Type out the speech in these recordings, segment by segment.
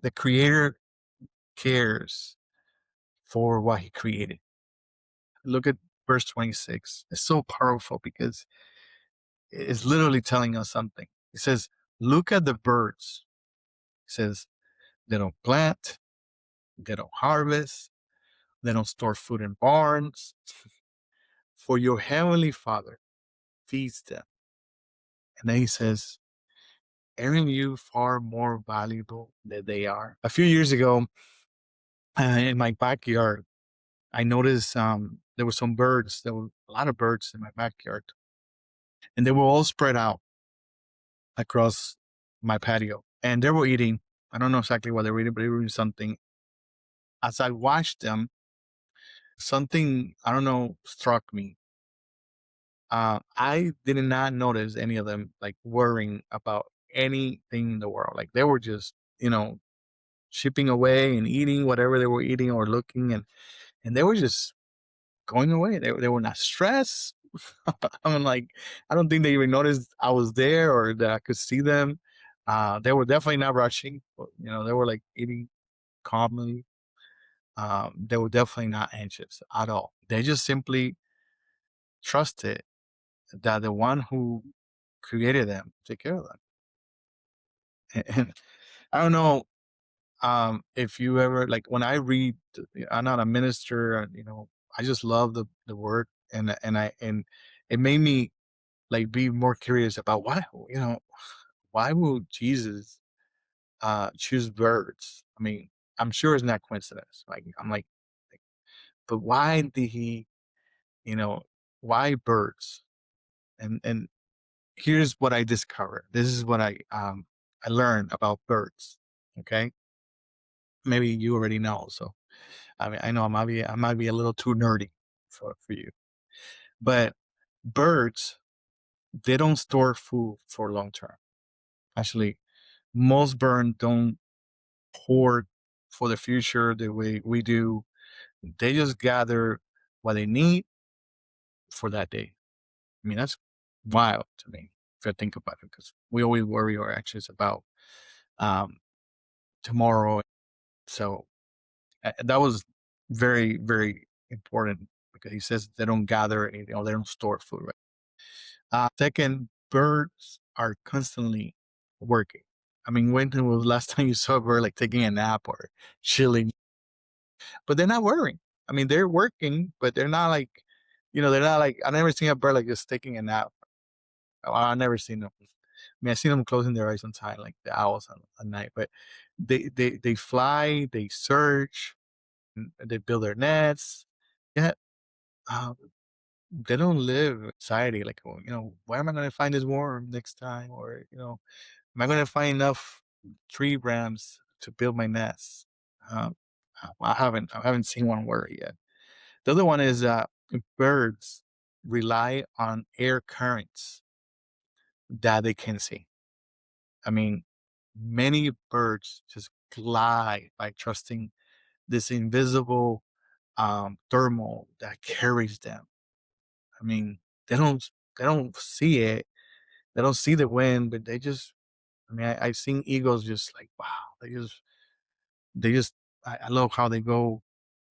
The creator cares for what he created. Look at verse 26. It's so powerful because it's literally telling us something. It says, look at the birds. It says, they don't plant, they don't harvest, they don't store food in barns, for your heavenly Father feeds them. And then he says, aren't you far more valuable than they are? A few years ago, in my backyard, I noticed there were some birds. There were a lot of birds in my backyard, and they were all spread out across my patio. And they were eating. I don't know exactly what they were eating, but they were eating something. As I watched them, something, I don't know, struck me. I did not notice any of them like worrying about anything in the world. Like they were just, shipping away and eating whatever they were eating or looking, and they were just going away. They were not stressed. I mean, like, I don't think they even noticed I was there or that I could see them. They were definitely not rushing. They were like eating calmly. They were definitely not anxious at all. They just simply trusted that the one who created them take care of them. And I don't know if you ever like when I read. I'm not a minister. I just love the word, and it made me like be more curious about why would Jesus choose birds? I mean, I'm sure it's not coincidence. Like like, but why did he, you know, why birds? And here's what I discovered. This is what I learned about birds. Okay, maybe you already know. So I mean, I know I might be a little too nerdy for you, but birds, they don't store food for long term. Actually, most birds don't hoard for the future the way we do. They just gather what they need for that day. I mean, that's wild to me if I think about it, because we always worry or anxious about um, tomorrow. So that was very, very important because he says they don't gather anything or they don't store food. Right. Second, birds are constantly working. I mean, when was the last time you saw a bird like taking a nap or chilling? But they're not worrying. I mean, they're working, but they're not like, they're not like, I never seen a bird like just taking a nap. I never seen them. I mean, I seen them closing their eyes on time, like the owls at night. But they fly, they search, and they build their nets. Yet uh, they don't live anxiety like, oh, where am I going to find this worm next time, or am I going to find enough tree branches to build my nest? Uh, I haven't seen one worry yet. The other one is birds rely on air currents that they can see. I mean, many birds just glide by trusting this invisible thermal that carries them. I mean, they don't they don't see it. They don't see the wind, but they just. I mean, I've seen eagles just like wow. They just. I love how they go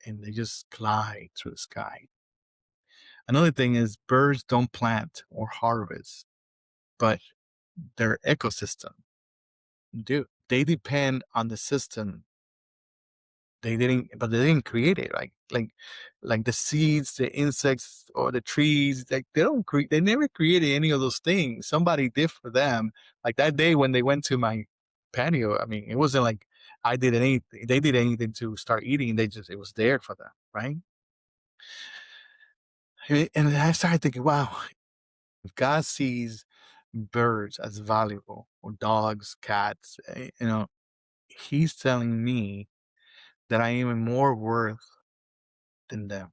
and they just glide through the sky. Another thing is birds don't plant or harvest, but their ecosystem do. They depend on the system. They didn't create it. Like the seeds, the insects, or the trees. Like they never created any of those things. Somebody did for them. Like that day when they went to my patio. I mean, it wasn't like I did anything. They did anything to start eating. It was there for them, right? And I started thinking, wow, if God sees birds as valuable, or dogs, cats, He's telling me that I am even more worth than them.